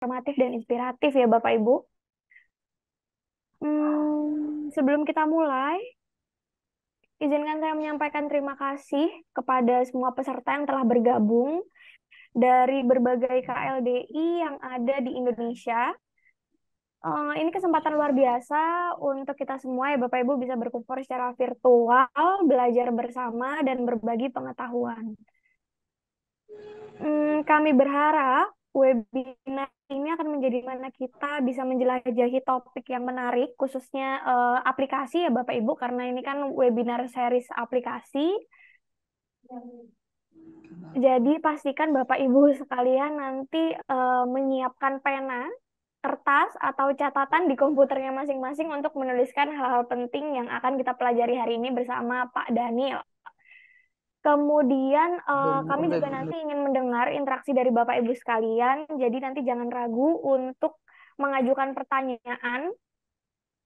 informatif dan inspiratif ya Bapak Ibu. Sebelum kita mulai, izinkan saya menyampaikan terima kasih kepada semua peserta yang telah bergabung dari berbagai KLDI yang ada di Indonesia. Ini kesempatan luar biasa untuk kita semua ya Bapak Ibu bisa berkumpul secara virtual, belajar bersama dan berbagi pengetahuan. Kami berharap webinar ini akan menjadi mana kita bisa menjelajahi topik yang menarik, khususnya aplikasi ya Bapak Ibu, karena ini kan webinar series aplikasi. Jadi pastikan Bapak Ibu sekalian nanti menyiapkan pena, kertas, atau catatan di komputernya masing-masing untuk menuliskan hal-hal penting yang akan kita pelajari hari ini bersama Pak Daniel. Kemudian kami juga nanti ingin mendengar interaksi dari Bapak Ibu sekalian, jadi nanti jangan ragu untuk mengajukan pertanyaan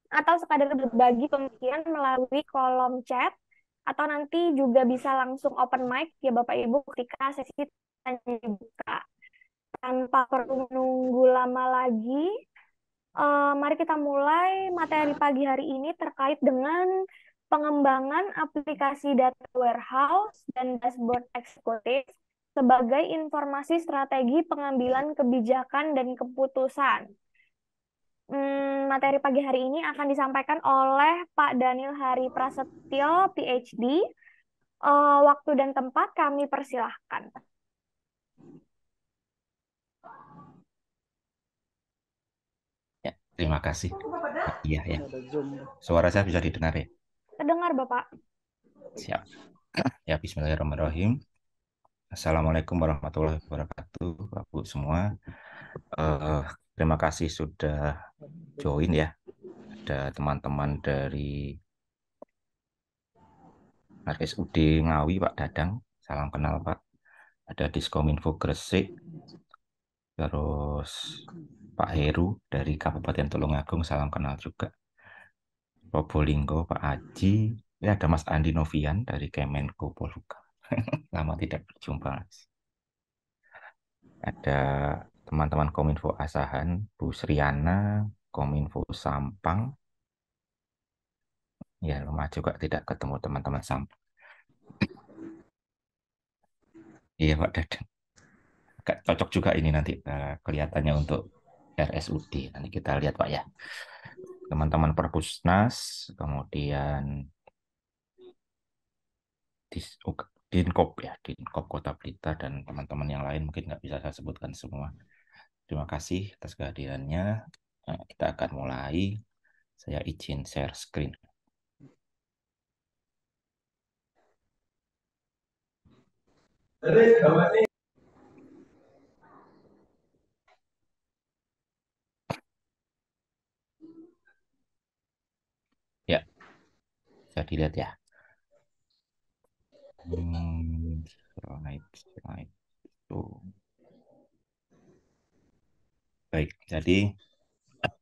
atau sekadar berbagi pemikiran melalui kolom chat, atau nanti juga bisa langsung open mic ya Bapak Ibu ketika sesi tanya dibuka. Tanpa perlu menunggu lama lagi, mari kita mulai materi pagi hari ini terkait dengan pengembangan aplikasi data warehouse dan dashboard eksekutif sebagai informasi strategi pengambilan kebijakan dan keputusan. Materi pagi hari ini akan disampaikan oleh Pak Daniel Hari Prasetyo, PhD. Waktu dan tempat kami persilahkan. Ya, terima kasih. Iya, ya. Suara saya bisa didengar ya? Terdengar, Bapak. Siap. Ya, bismillahirrahmanirrahim. Assalamualaikum warahmatullahi wabarakatuh, Bapak semua. Terima kasih sudah join ya. Ada teman-teman dari RSUD Ngawi, Pak Dadang. Salam kenal, Pak. Ada Diskominfo Gresik. Terus Pak Heru dari Kabupaten Tulungagung. Salam kenal juga. Probolinggo, Pak Aji. Ya, ada Mas Andi Novian dari Kemenko Polhukam. Lama tidak berjumpa. Ada teman-teman Kominfo Asahan, Bu Sriana, Kominfo Sampang. Ya, lama juga tidak ketemu teman-teman Sampang. Iya, Pak Dadang. Agak cocok juga ini nanti kelihatannya untuk RSUD. Nanti kita lihat, Pak ya. Teman-teman Perpusnas, kemudian Dinkop ya, Dinkop Kota Blitar dan teman-teman yang lain mungkin nggak bisa saya sebutkan semua. Terima kasih atas kehadirannya. Kita akan mulai. Saya izin share screen. Ya, bisa dilihat ya. Slide itu. Baik, jadi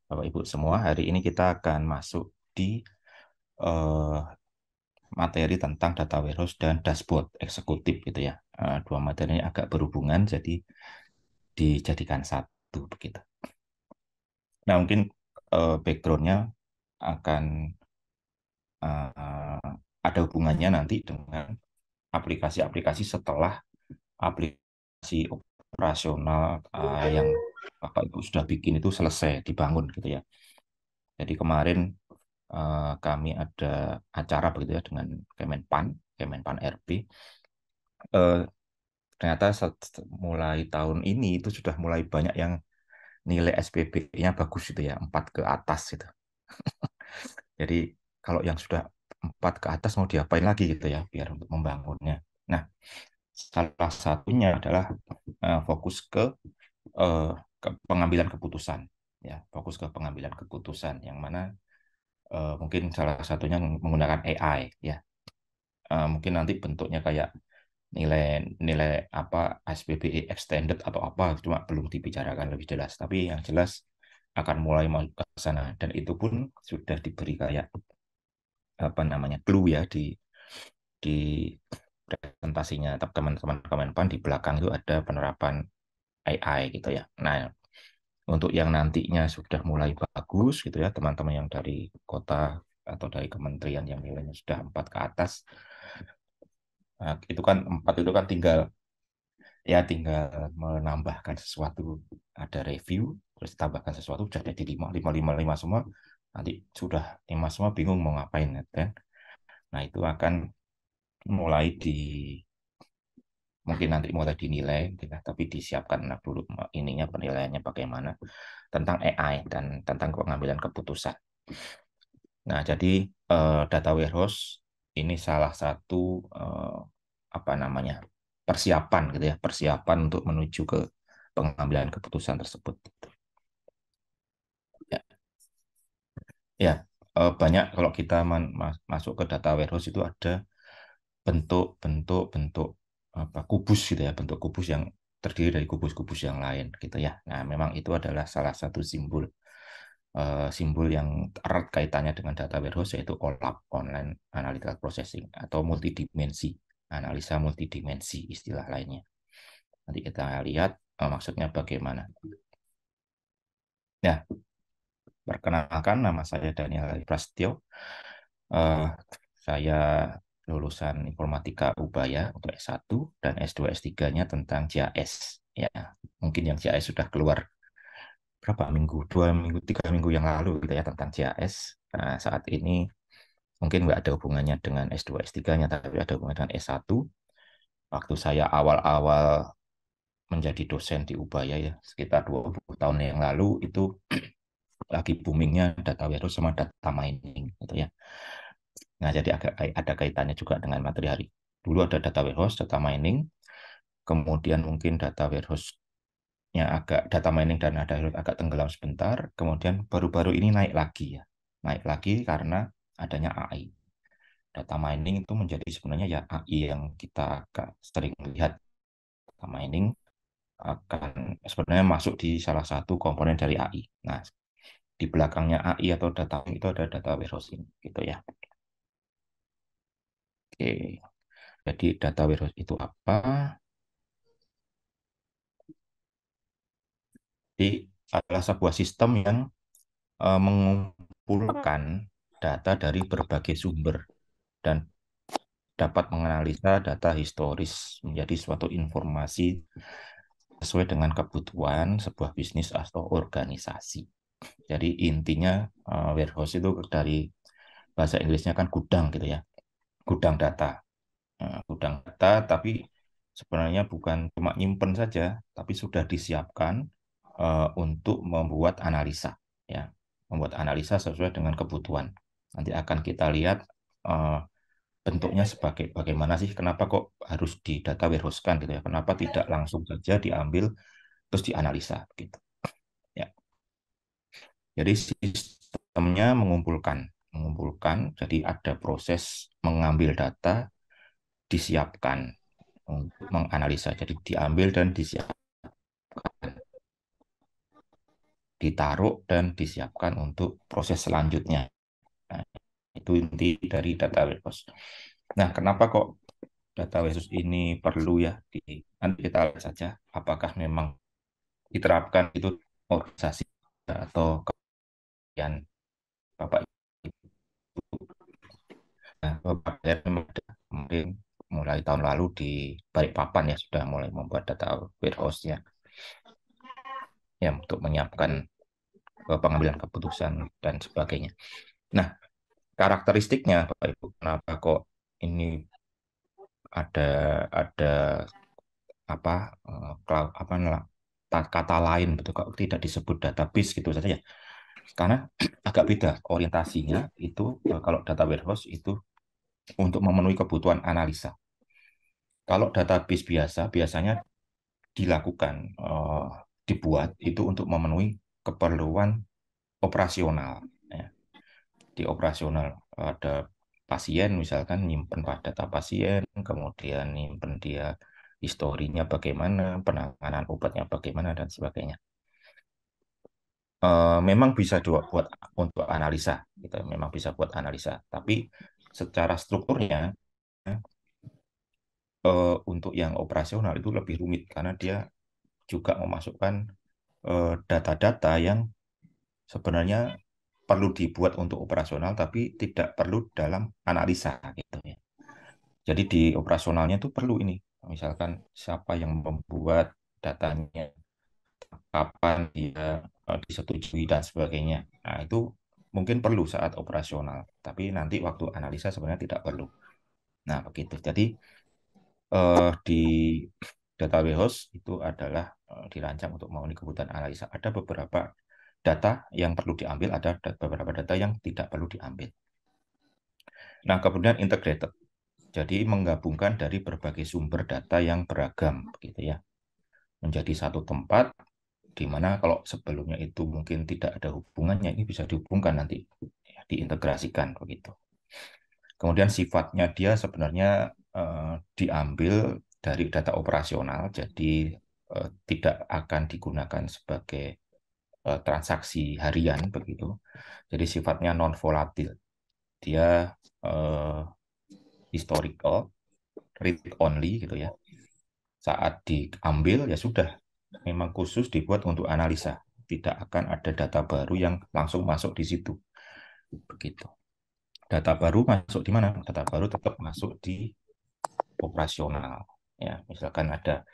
Bapak Ibu semua, hari ini kita akan masuk di eh, materi tentang data warehouse dan dashboard eksekutif gitu ya. Dua materi ini agak berhubungan, jadi dijadikan satu begitu. Nah, mungkin background-nya akan ada hubungannya nanti dengan aplikasi-aplikasi setelah aplikasi operasional yang Bapak Ibu sudah bikin itu selesai dibangun gitu ya. Jadi kemarin kami ada acara begitu ya dengan Kemenpan RB. Ternyata mulai tahun ini itu sudah mulai banyak yang nilai SPB-nya bagus itu ya, 4 ke atas itu. Jadi kalau yang sudah 4 ke atas mau diapain lagi gitu ya biar untuk membangunnya. Nah, salah satunya adalah fokus ke pengambilan keputusan ya, fokus ke pengambilan keputusan yang mana mungkin salah satunya menggunakan AI ya. Mungkin nanti bentuknya kayak nilai nilai apa SPBE extended atau apa cuma belum dibicarakan lebih jelas, tapi yang jelas akan mulai mau ke sana dan itu pun sudah diberi kayak apa namanya clue ya di presentasinya teman-teman Kemenpan di belakang itu ada penerapan AI gitu ya. Nah, Untuk yang nantinya sudah mulai bagus gitu ya, teman-teman yang dari kota atau dari kementerian yang nilainya sudah 4 ke atas, nah, itu kan 4 itu kan tinggal menambahkan sesuatu, ada review, terus tambahkan sesuatu, sudah jadi 5, 5, 5, 5 semua, nanti sudah 5 semua bingung mau ngapain kan. Nah itu akan mulai mungkin nanti mulai dinilai, tapi disiapkan dulu ininya penilaiannya bagaimana tentang AI dan tentang pengambilan keputusan. Nah, jadi data warehouse ini salah satu eh, apa namanya persiapan gitu ya, persiapan untuk menuju ke pengambilan keputusan tersebut. Ya, ya banyak kalau kita masuk ke data warehouse itu ada bentuk apa kubus gitu ya, bentuk kubus yang terdiri dari kubus-kubus yang lain gitu ya. Nah, memang itu adalah salah satu simbol yang erat kaitannya dengan data warehouse, yaitu OLAP, Online Analytical Processing, atau multidimensi, analisa multidimensi istilah lainnya. Nanti kita lihat maksudnya bagaimana. Ya, perkenalkan nama saya Daniel Prasetyo. Uh, saya lulusan Informatika Ubaya untuk S1 dan S2 S3-nya tentang JAS. Ya, mungkin yang JAS sudah keluar berapa minggu, 2 minggu, 3 minggu yang lalu gitu ya tentang JAS. Nah, saat ini mungkin nggak ada hubungannya dengan S2 S3-nya, tapi ada hubungannya dengan S1. Waktu saya awal-awal menjadi dosen di Ubaya ya, sekitar 20 tahun yang lalu, itu lagi boomingnya data warehouse sama data mining gitu ya. Nah, jadi agak ada kaitannya juga dengan materi hari. Dulu ada data warehouse, data mining, kemudian mungkin data mining dan data warehouse agak tenggelam sebentar, kemudian baru-baru ini naik lagi ya. Naik lagi karena adanya AI. Data mining itu menjadi sebenarnya ya AI yang kita agak sering lihat. Data mining akan sebenarnya masuk di salah satu komponen dari AI. Nah, di belakangnya AI atau data itu ada data warehousing gitu ya. Oke, jadi data warehouse itu apa? Jadi adalah sebuah sistem yang Peng- mengumpulkan data dari berbagai sumber dan dapat menganalisa data historis menjadi suatu informasi sesuai dengan kebutuhan sebuah bisnis atau organisasi. Jadi intinya warehouse itu dari bahasa Inggrisnya kan gudang gitu ya, gudang data. Gudang data, tapi sebenarnya bukan cuma nyimpen saja, tapi sudah disiapkan untuk membuat analisa, ya, membuat analisa sesuai dengan kebutuhan. Nanti akan kita lihat uh, bentuknya sebagai bagaimana sih, kenapa kok harus di data warehouse kan gitu ya, kenapa tidak langsung saja diambil terus dianalisa gitu. Ya, jadi sistemnya mengumpulkan, jadi ada proses mengambil data, disiapkan untuk menganalisa. Jadi diambil dan disiapkan, ditaruh dan disiapkan untuk proses selanjutnya. Nah, itu inti dari data warehouse. Nah, kenapa kok data warehouse ini perlu ya? Nanti kita lihat saja apakah memang diterapkan itu organisasi atau kemudian Bapak Ibu. Nah, Bapak memang mungkin mulai tahun lalu di Balikpapan ya sudah mulai membuat data warehouse-nya ya untuk menyiapkan pengambilan keputusan dan sebagainya. Nah, karakteristiknya Bapak Ibu, kenapa kok ini ada apa kata lain betul kok tidak disebut database gitu saja ya. Karena agak beda orientasinya itu kalau data warehouse itu untuk memenuhi kebutuhan analisa. Kalau database biasanya dilakukan dibuat itu untuk memenuhi keperluan operasional ya. Di operasional ada pasien misalkan nyimpen data pasien, kemudian nyimpen dia historinya bagaimana, penanganan obatnya bagaimana dan sebagainya. Memang bisa buat untuk analisa, gitu. Memang bisa buat analisa. Tapi secara strukturnya untuk yang operasional itu lebih rumit karena dia juga memasukkan data-data yang sebenarnya perlu dibuat untuk operasional tapi tidak perlu dalam analisa gitu ya. Jadi di operasionalnya itu perlu ini, misalkan siapa yang membuat datanya, kapan dia disetujui dan sebagainya. Nah, itu mungkin perlu saat operasional, tapi nanti waktu analisa sebenarnya tidak perlu. Nah, begitu. Jadi di data warehouse itu adalah dirancang untuk memenuhi kebutuhan analisa. Ada beberapa data yang perlu diambil, ada beberapa data yang tidak perlu diambil. Nah, kemudian integrated. Jadi menggabungkan dari berbagai sumber data yang beragam, begitu ya, menjadi satu tempat di mana kalau sebelumnya itu mungkin tidak ada hubungannya, ini bisa dihubungkan nanti, ya, diintegrasikan begitu. Kemudian sifatnya dia sebenarnya diambil dari data operasional, jadi tidak akan digunakan sebagai transaksi harian begitu. Jadi sifatnya non volatil. Dia uh, historical, read only gitu ya. Saat diambil ya sudah, memang khusus dibuat untuk analisa. Tidak akan ada data baru yang langsung masuk di situ. Begitu. Data baru masuk di mana? Data baru tetap masuk di operasional. Ya, misalkan ada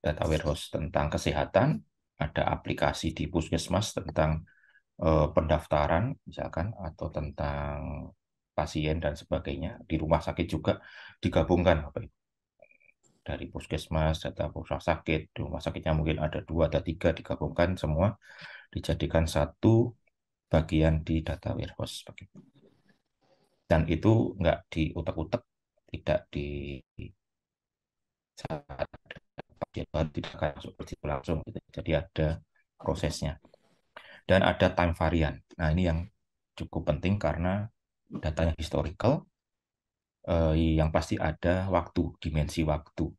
data warehouse tentang kesehatan, ada aplikasi di puskesmas tentang pendaftaran, misalkan, atau tentang pasien dan sebagainya. Di rumah sakit juga digabungkan, dari puskesmas, data rumah sakit, di rumah sakitnya mungkin ada dua, ada tiga, digabungkan semua, dijadikan satu bagian di data warehouse. Dan itu nggak diutak-utak, tidak di saat tidak akan masuk ke situ langsung. Gitu. Jadi ada prosesnya. Dan ada time varian. Nah ini yang cukup penting karena datanya historical, yang pasti ada waktu, dimensi waktu.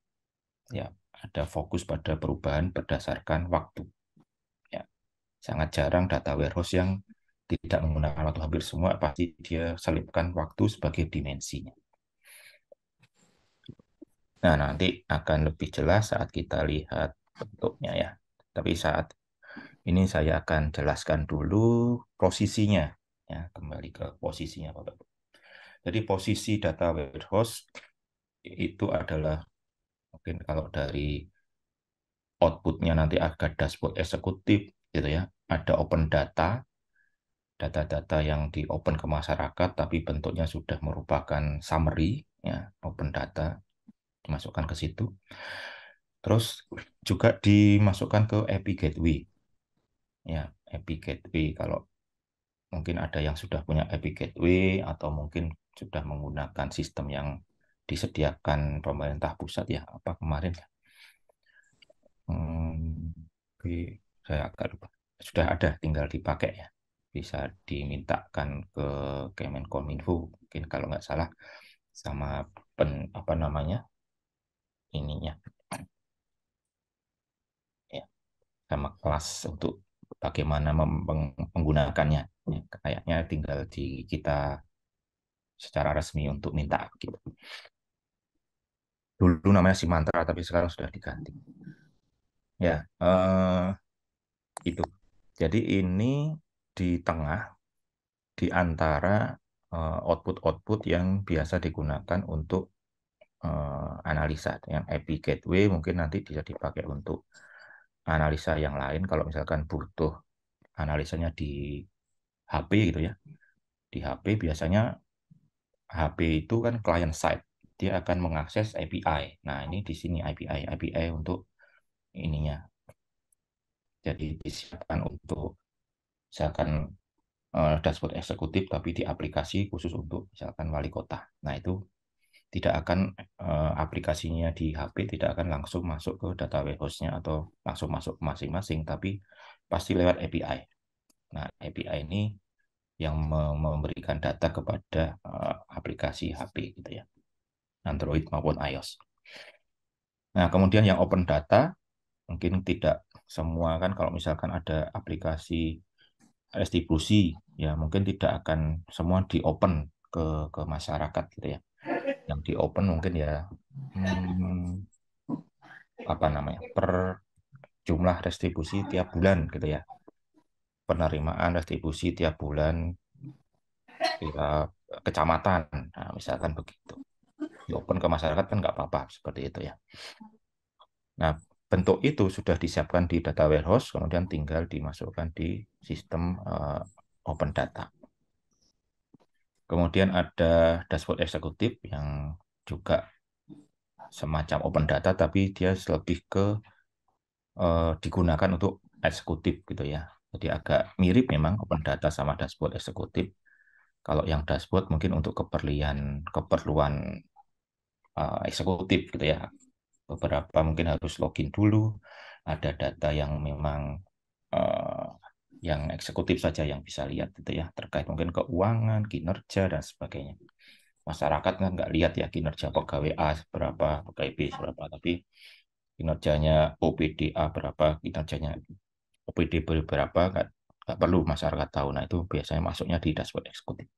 Ya, ada fokus pada perubahan berdasarkan waktu. Ya, sangat jarang data warehouse yang tidak menggunakan waktu, hampir semua pasti dia selipkan waktu sebagai dimensinya. Nah, nanti akan lebih jelas saat kita lihat bentuknya ya. Tapi saat ini saya akan jelaskan dulu posisinya. Ya, kembali ke posisinya, Bapak. Jadi posisi data warehouse itu adalah, mungkin kalau dari outputnya nanti ada dashboard eksekutif gitu ya. Ada open data, data-data yang di open ke masyarakat tapi bentuknya sudah merupakan summary ya, open data dimasukkan ke situ. Terus juga dimasukkan ke API Gateway. Ya, API Gateway kalau mungkin ada yang sudah punya API Gateway atau mungkin sudah menggunakan sistem yang disediakan pemerintah pusat ya, apa kemarin ya. Hmm, saya agak lupa. Sudah ada, tinggal dipakai ya. Bisa dimintakan ke Kemenkominfo, mungkin kalau nggak salah, sama apa namanya ininya, ya, sama kelas untuk bagaimana menggunakannya. Ya, kayaknya tinggal di kita secara resmi untuk minta gitu. Dulu namanya Simantra, tapi sekarang sudah diganti. Ya, itu. Jadi ini di tengah di antara output-output yang biasa digunakan untuk analisa. Yang API Gateway mungkin nanti bisa dipakai untuk analisa yang lain. Kalau misalkan butuh analisanya di HP gitu ya. Di HP biasanya HP itu kan client side. Dia akan mengakses API. Nah, ini di sini API untuk ininya. Jadi disiapkan untuk misalkan dashboard eksekutif tapi di aplikasi khusus untuk misalkan wali kota. Nah, itu tidak akan aplikasinya di HP tidak akan langsung masuk ke data warehouse-nya atau langsung masuk ke masing-masing, tapi pasti lewat API. Nah, API ini yang memberikan data kepada aplikasi HP gitu ya, Android maupun iOS. Nah, kemudian yang open data mungkin tidak semua kan, kalau misalkan ada aplikasi distribusi ya mungkin tidak akan semua di open ke masyarakat gitu ya. Yang di open mungkin ya, apa namanya, per jumlah retribusi tiap bulan gitu ya. Penerimaan retribusi tiap bulan tiap kecamatan. Nah, misalkan begitu. Di open ke masyarakat kan nggak apa-apa seperti itu ya. Nah, bentuk itu sudah disiapkan di data warehouse, kemudian tinggal dimasukkan di sistem open data. Kemudian ada dashboard eksekutif yang juga semacam open data, tapi dia lebih ke digunakan untuk eksekutif gitu ya. Jadi agak mirip memang open data sama dashboard eksekutif. Kalau yang dashboard mungkin untuk keperluan eksekutif gitu ya. Beberapa mungkin harus login dulu, ada data yang memang uh, yang eksekutif saja yang bisa lihat gitu ya, terkait mungkin keuangan, kinerja dan sebagainya. Masyarakat kan nggak lihat ya kinerja pegawai A berapa, pegawai B berapa, tapi kinerjanya OPD A berapa, kinerjanya OPD berapa nggak perlu masyarakat tahu. Nah itu biasanya masuknya di dashboard eksekutif.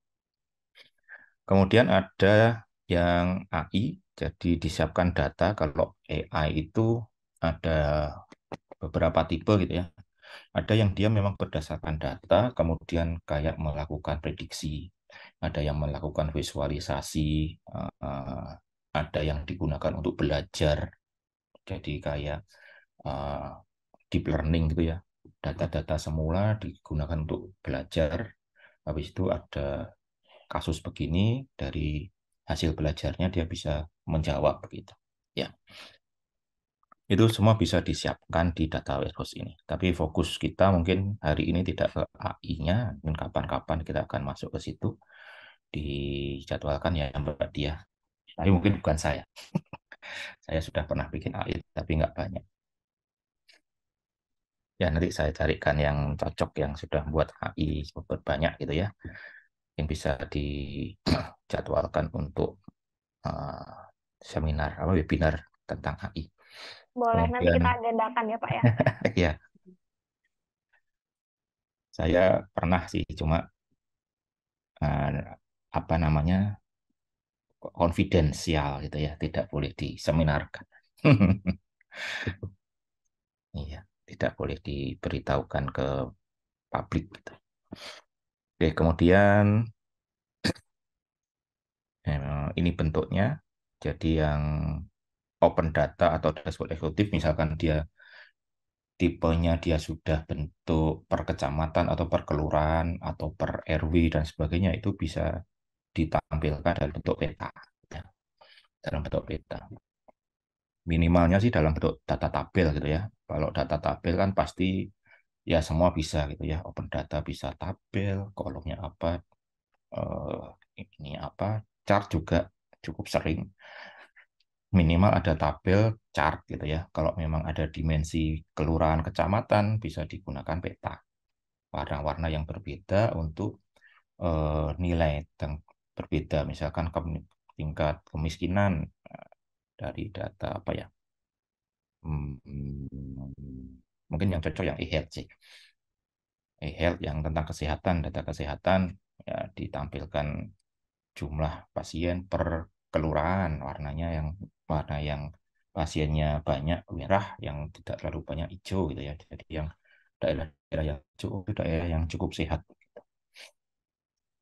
Kemudian ada yang AI, jadi disiapkan data. Kalau AI itu ada beberapa tipe gitu ya. Ada yang dia memang berdasarkan data, kemudian kayak melakukan prediksi. Ada yang melakukan visualisasi, ada yang digunakan untuk belajar. Jadi kayak uh, deep learning gitu ya. Data-data semula digunakan untuk belajar. Habis itu ada kasus begini, dari hasil belajarnya dia bisa menjawab begitu. Ya, itu semua bisa disiapkan di data warehouse ini. Tapi fokus kita mungkin hari ini tidak ke AI-nya, mungkin kapan-kapan kita akan masuk ke situ, dijadwalkan ya Mbak Dia. Tapi mungkin bukan saya. Saya sudah pernah bikin AI, tapi nggak banyak. Ya, nanti saya carikan yang cocok, yang sudah buat AI banyak gitu ya, yang bisa dijadwalkan untuk uh, seminar, apa webinar tentang AI. Boleh, nanti Kemudian, kita agendakan ya Pak ya. ya, saya pernah sih, cuma apa namanya, konfidensial gitu ya, tidak boleh diseminarkan. Iya, tidak boleh diberitahukan ke publik gitu. Oke, kemudian ini bentuknya. Jadi yang open data atau dashboard eksekutif, misalkan dia tipenya dia sudah bentuk per kecamatan atau per kelurahan atau per RW dan sebagainya, itu bisa ditampilkan dalam bentuk peta, ya, dalam bentuk peta. Minimalnya sih dalam bentuk data tabel gitu ya. Kalau data tabel kan pasti ya semua bisa gitu ya. Open data bisa tabel, kolomnya apa, ini apa, chart juga cukup sering. Minimal ada tabel, chart gitu ya. Kalau memang ada dimensi kelurahan, kecamatan, bisa digunakan peta. Warna-warna yang berbeda untuk nilai yang berbeda. Misalkan tingkat kemiskinan dari data apa ya? Mungkin yang cocok yang e-health sih. E-health yang tentang kesehatan, data kesehatan ya ditampilkan jumlah pasien per kelurahan, warna yang pasiennya banyak merah, yang tidak terlalu banyak hijau gitu ya. Jadi yang daerah-daerah yang hijau itu daerah yang cukup sehat.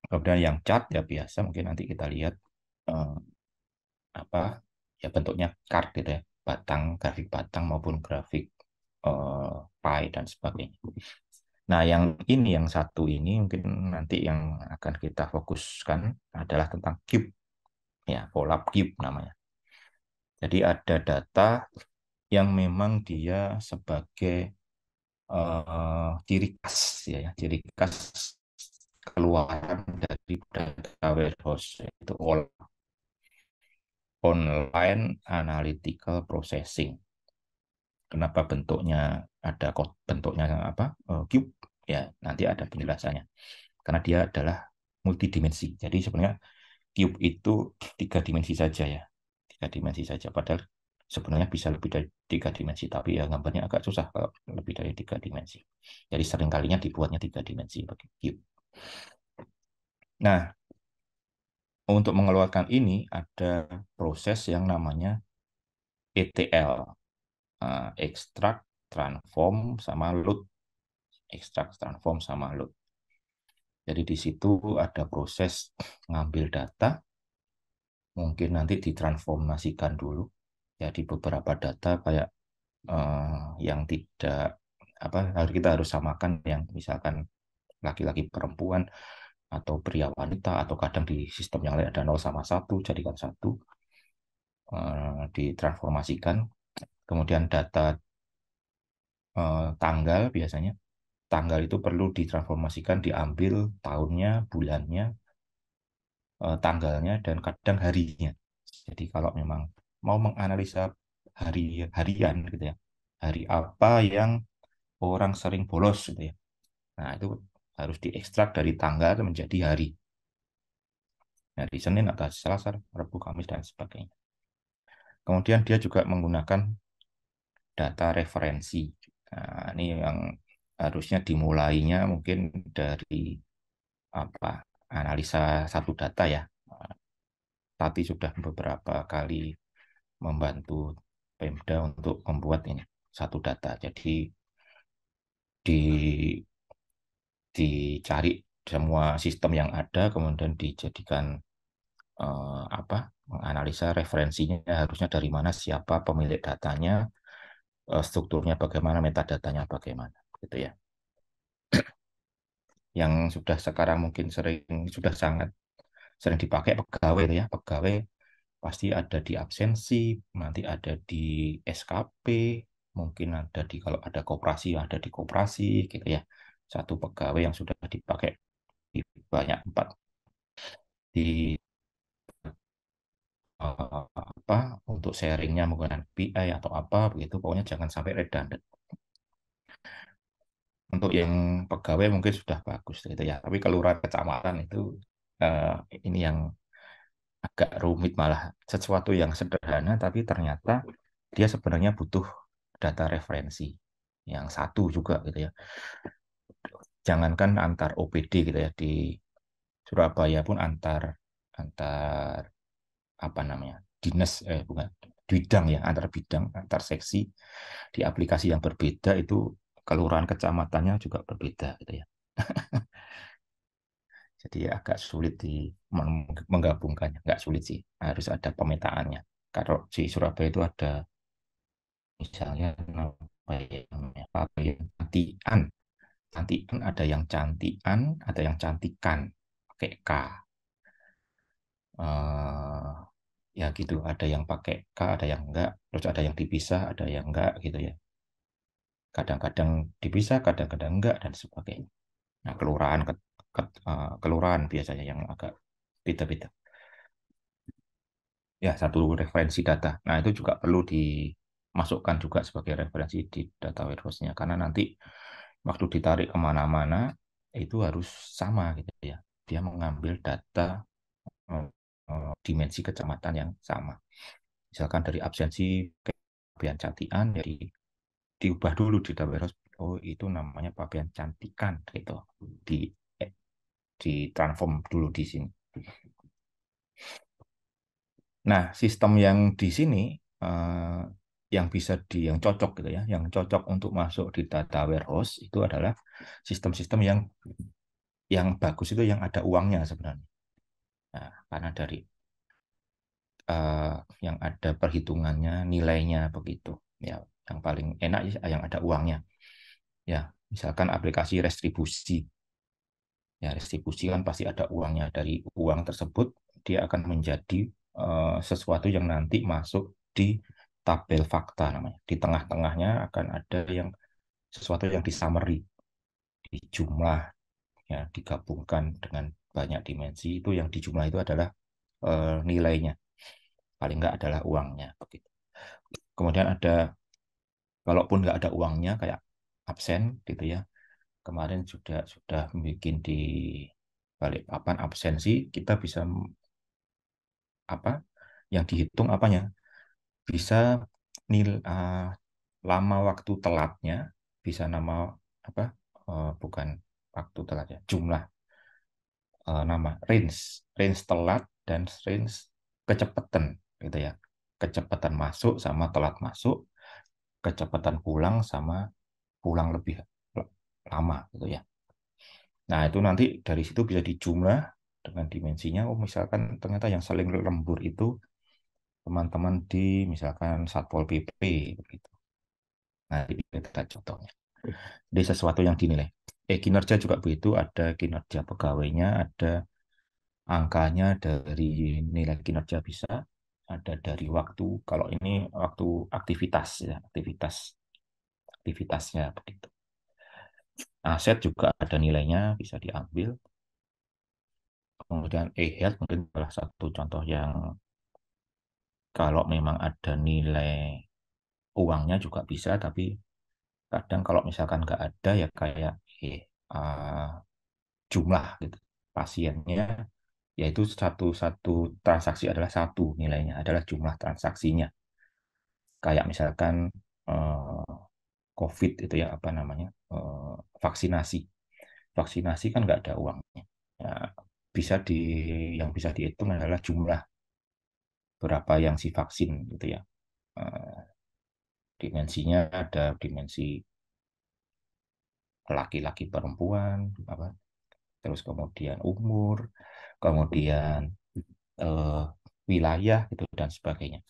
Kemudian yang chart ya biasa mungkin nanti kita lihat eh, apa ya, bentuknya chart gitu ya, grafik batang maupun grafik pie dan sebagainya. Nah, yang satu ini mungkin nanti yang akan kita fokuskan adalah tentang cube, ya, pola cube namanya. Jadi ada data yang memang dia sebagai ciri khas, ya, ciri khas keluaran dari data warehouse, yaitu online analytical processing. Kenapa bentuknya ada kok bentuknya apa, cube, ya nanti ada penjelasannya. Karena dia adalah multidimensi. Jadi sebenarnya cube itu tiga dimensi saja ya, tiga dimensi saja. Padahal sebenarnya bisa lebih dari tiga dimensi, tapi ya gambarnya agak susah kalau lebih dari tiga dimensi. Jadi sering kalinya dibuatnya tiga dimensi bagi cube. Nah, untuk mengeluarkan ini ada proses yang namanya ETL, extract transform sama load, ekstrak, transform sama load. Jadi di situ ada proses ngambil data, mungkin nanti ditransformasikan dulu. Jadi beberapa data kayak yang tidak apa, kita harus samakan, yang misalkan laki-laki perempuan atau pria wanita, atau kadang di sistem yang lain ada 0 sama 1 jadikan 1, ditransformasikan. Kemudian data tanggal, biasanya tanggal itu perlu ditransformasikan, diambil tahunnya, bulannya, tanggalnya, dan kadang harinya. Jadi kalau memang mau menganalisa harian gitu ya, hari apa yang orang sering bolos gitu ya, nah itu harus diekstrak dari tanggal menjadi hari. Hari Senin atau Selasa, Rabu, Kamis, dan sebagainya. Kemudian dia juga menggunakan data referensi. Nah, ini yang harusnya dimulainya mungkin dari apa, analisa satu data ya. Tati sudah beberapa kali membantu Pemda untuk membuat ini satu data. Jadi di dicari semua sistem yang ada, kemudian dijadikan apa, menganalisa referensinya harusnya dari mana, siapa pemilik datanya, strukturnya bagaimana, metadatanya bagaimana, gitu ya. Yang sudah sekarang mungkin sudah sangat sering dipakai pegawai itu ya. Pegawai pasti ada di absensi, nanti ada di SKP, mungkin ada di, kalau ada koperasi ada di koperasi gitu ya. Satu pegawai yang sudah dipakai di banyak tempat, di apa, untuk sharingnya menggunakan BI atau apa begitu, pokoknya jangan sampai redundant. Untuk yang pegawai mungkin sudah bagus gitu ya, tapi kelurahan kecamatan itu eh, ini yang agak rumit, malah sesuatu yang sederhana tapi ternyata dia sebenarnya butuh data referensi yang satu juga gitu ya. Jangankan antar OPD gitu ya, di Surabaya pun antar antar apa namanya, dinas, bukan, bidang ya, antar bidang, antar seksi di aplikasi yang berbeda itu, kelurahan kecamatannya juga berbeda gitu ya. Jadi agak sulit menggabungkannya, nggak sulit sih, harus ada pemetaannya. Kalau di Surabaya itu ada misalnya apa ya namanya, apa ya, cantian, cantian, ada yang cantian, ada yang cantikan pakai K. Eh, ya gitu, ada yang pakai K, ada yang enggak, terus ada yang dipisah, ada yang enggak gitu ya. Kadang-kadang dipisah, kadang-kadang enggak, dan sebagainya. Nah, kelurahan biasanya yang agak beda-beda. Ya, satu referensi data. Nah, itu juga perlu dimasukkan juga sebagai referensi di data warehouse-nya, karena nanti waktu ditarik kemana-mana itu harus sama gitu ya. Dia mengambil data dimensi kecamatan yang sama. Misalkan dari absensi Pabean Cantikan, jadi diubah dulu di data warehouse. Oh, itu namanya Pabean Cantikan gitu. Di di transform dulu di sini. Nah, sistem yang di sini yang bisa yang cocok gitu ya, yang cocok untuk masuk di data warehouse itu adalah sistem-sistem yang bagus itu yang ada uangnya sebenarnya. Nah, karena dari uh, yang ada perhitungannya, nilainya begitu. Ya, yang paling enak yang ada uangnya. Ya, misalkan aplikasi restribusi. Ya, restribusi kan pasti ada uangnya. Dari uang tersebut dia akan menjadi sesuatu yang nanti masuk di tabel fakta namanya. Di tengah-tengahnya akan ada yang sesuatu yang di summary, di jumlah, ya, digabungkan dengan banyak dimensi, itu yang di jumlah itu adalah nilainya, paling nggak adalah uangnya begitu. Kemudian ada, kalaupun nggak ada uangnya kayak absen gitu ya, kemarin sudah bikin di Balikpapan absensi, kita bisa apa yang dihitung apanya, bisa lama waktu telatnya, bisa nama apa, bukan waktu telat ya, jumlah, nama range range telat dan range kecepatan gitu ya, kecepatan masuk sama telat masuk, kecepatan pulang sama pulang lebih lama gitu ya. Nah, itu nanti dari situ bisa dijumlah dengan dimensinya. Oh, misalkan ternyata yang saling lembur itu teman-teman di misalkan Satpol PP begitu. Nah, itu contohnya. Jadi sesuatu yang dinilai. Kinerja juga begitu, ada kinerja pegawainya, ada angkanya dari nilai kinerja bisa, ada dari waktu. Kalau ini waktu aktivitas ya, aktivitasnya begitu. Aset juga ada nilainya bisa diambil. Kemudian e-health mungkin salah satu contoh yang kalau memang ada nilai uangnya juga bisa, tapi kadang kalau misalkan nggak ada ya kayak uh, jumlah gitu pasiennya, yaitu satu transaksi adalah satu nilainya adalah jumlah transaksinya. Kayak misalkan uh, COVID itu ya apa namanya vaksinasi. Vaksinasi kan nggak ada uangnya. Ya, bisa di yang bisa dihitung adalah jumlah berapa yang si vaksin gitu ya. Eh, Dimensinya ada dimensi laki-laki perempuan apa terus kemudian umur, kemudian eh, wilayah gitu dan sebagainya.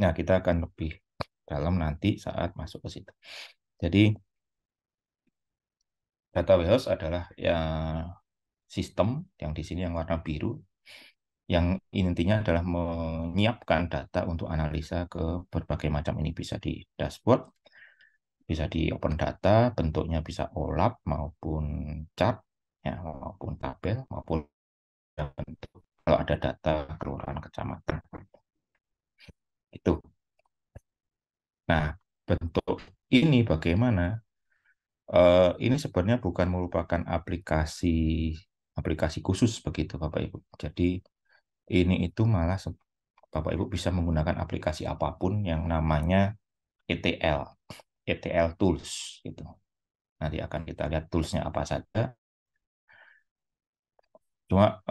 Nah, kita akan lebih dalam nanti saat masuk ke situ. Jadi data warehouse adalah ya sistem yang di sini yang warna biru yang intinya adalah menyiapkan data untuk analisa ke berbagai macam ini bisa di dashboard, bisa di open data, bentuknya bisa OLAP maupun chart ya maupun tabel maupun bentuk kalau ada data kelurahan kecamatan itu. Nah, bentuk ini bagaimana? Ini sebenarnya bukan merupakan aplikasi aplikasi khusus begitu Bapak Ibu. Jadi ini itu malah Bapak Ibu bisa menggunakan aplikasi apapun yang namanya ETL, ETL tools gitu. Nanti akan kita lihat toolsnya apa saja. Cuma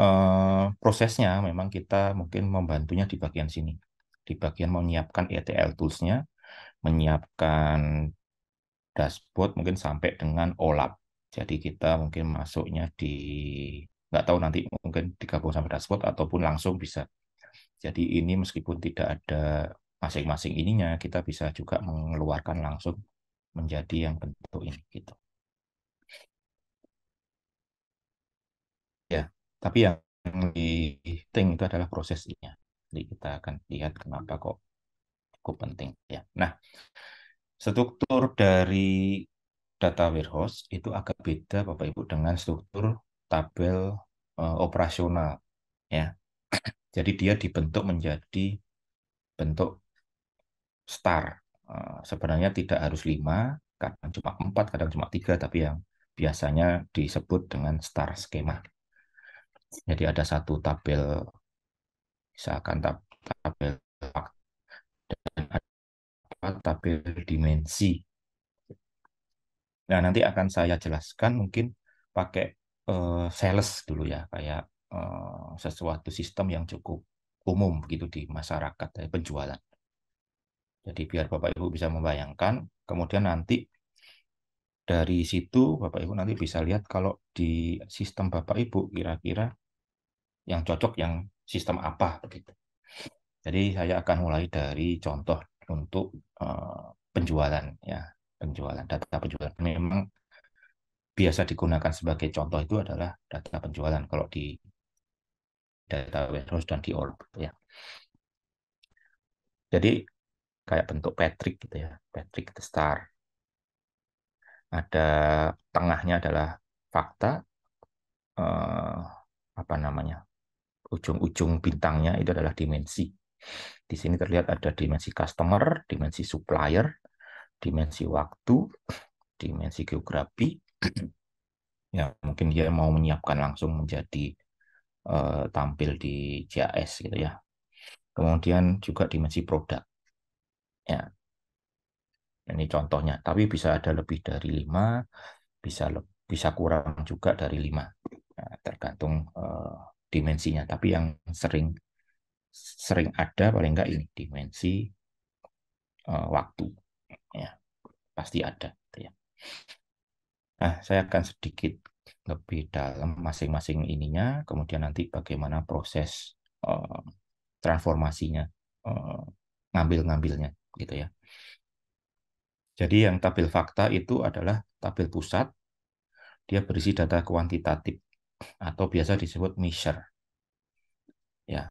prosesnya memang kita mungkin membantunya di bagian sini, di bagian menyiapkan ETL toolsnya, menyiapkan dashboard mungkin sampai dengan OLAP. Jadi kita mungkin masuknya di nggak tahu nanti mungkin digabung sama dashboard ataupun langsung bisa. Jadi ini meskipun tidak ada masing-masing ininya, kita bisa juga mengeluarkan langsung menjadi yang bentuk ini gitu. Ya, tapi yang penting itu adalah prosesnya. Jadi kita akan lihat kenapa kok cukup penting ya. Nah, struktur dari data warehouse itu agak beda Bapak Ibu dengan struktur tabel operasional ya. Jadi dia dibentuk menjadi bentuk star. Sebenarnya tidak harus 5, kadang cuma 4, kadang cuma 3, tapi yang biasanya disebut dengan star skema. Jadi ada satu tabel, misalkan tabel dan ada tabel dimensi. Nah, nanti akan saya jelaskan mungkin pakai sales dulu ya, kayak sesuatu sistem yang cukup umum begitu di masyarakat dari penjualan. Jadi biar Bapak Ibu bisa membayangkan, kemudian nanti dari situ Bapak Ibu nanti bisa lihat kalau di sistem Bapak Ibu kira-kira yang cocok yang sistem apa begitu. Jadi saya akan mulai dari contoh untuk penjualan ya, penjualan data penjualan. Memang biasa digunakan sebagai contoh itu adalah data penjualan kalau di data warehouse dan di org ya. Jadi kayak bentuk Patrick gitu ya, Patrick the Star. Ada tengahnya adalah fakta, eh, apa namanya, ujung-ujung bintangnya itu adalah dimensi. Di sini terlihat ada dimensi customer, dimensi supplier, dimensi waktu, dimensi geografi. Ya, mungkin dia mau menyiapkan langsung menjadi tampil di JAS gitu ya. Kemudian juga dimensi produk. Ya, ini contohnya. Tapi bisa ada lebih dari 5, bisa kurang juga dari 5. Nah, tergantung dimensinya. Tapi yang sering sering ada paling enggak ini dimensi waktu. Ya, pasti ada. Gitu ya. Nah, saya akan sedikit lebih dalam masing-masing ininya, kemudian nanti bagaimana proses transformasinya, ngambil-ngambilnya, gitu ya. Jadi yang tabel fakta itu adalah tabel pusat, dia berisi data kuantitatif atau biasa disebut measure. Ya,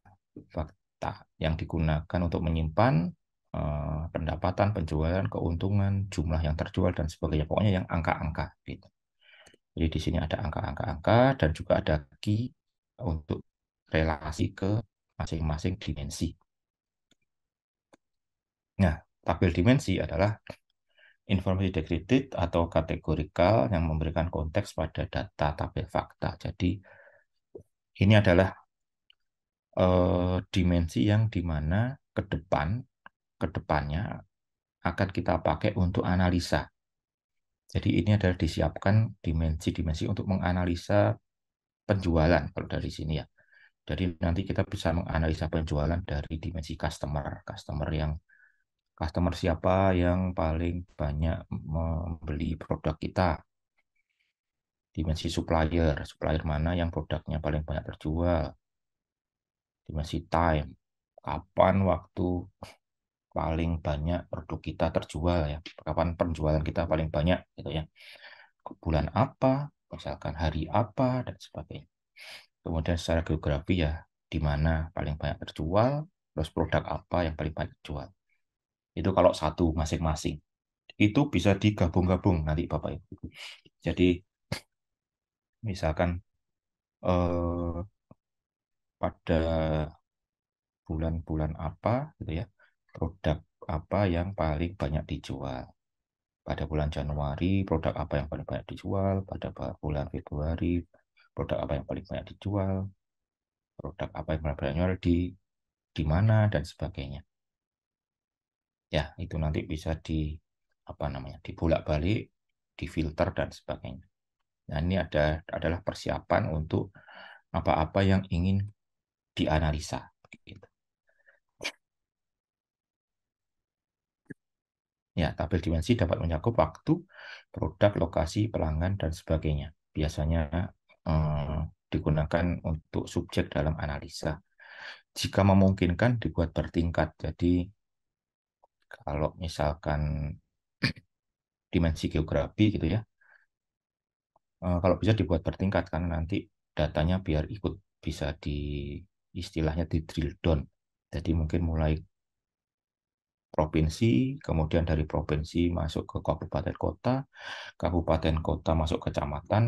fakta yang digunakan untuk menyimpan pendapatan, penjualan, keuntungan, jumlah yang terjual dan sebagainya. Pokoknya yang angka-angka gitu. Jadi di sini ada angka-angka dan juga ada key untuk relasi ke masing-masing dimensi. Nah, tabel dimensi adalah informasi deskriptif atau kategorikal yang memberikan konteks pada data tabel fakta. Jadi ini adalah dimensi yang dimana kedepannya akan kita pakai untuk analisa. Jadi ini adalah disiapkan dimensi-dimensi untuk menganalisa penjualan kalau dari sini ya. Jadi nanti kita bisa menganalisa penjualan dari dimensi customer siapa yang paling banyak membeli produk kita. Dimensi supplier mana yang produknya paling banyak terjual. Dimensi time, kapan waktu paling banyak produk kita terjual ya, kapan penjualan kita paling banyak gitu ya. Bulan apa, misalkan hari apa dan sebagainya. Kemudian secara geografi ya, di mana paling banyak terjual, terus produk apa yang paling banyak terjual. Itu kalau satu masing-masing. Itu bisa digabung-gabung nanti Bapak Ibu. Jadi misalkan pada bulan-bulan apa gitu ya, produk apa yang paling banyak dijual. Pada bulan Januari, produk apa yang paling banyak dijual, pada bulan Februari, produk apa yang paling banyak dijual, produk apa yang paling banyak dijual di mana dan sebagainya. Ya, itu nanti bisa apa namanya, dibolak-balik, difilter dan sebagainya. Nah, ini adalah persiapan untuk apa-apa yang ingin dianalisa. Gitu. Ya, tabel dimensi dapat mencakup waktu, produk, lokasi, pelanggan, dan sebagainya. Biasanya digunakan untuk subjek dalam analisa. Jika memungkinkan dibuat bertingkat. Jadi kalau misalkan dimensi geografi gitu ya, kalau bisa dibuat bertingkat karena nanti datanya biar ikut bisa istilahnya di drill down. Jadi mungkin mulai provinsi, kemudian dari provinsi masuk ke kabupaten kota masuk kecamatan,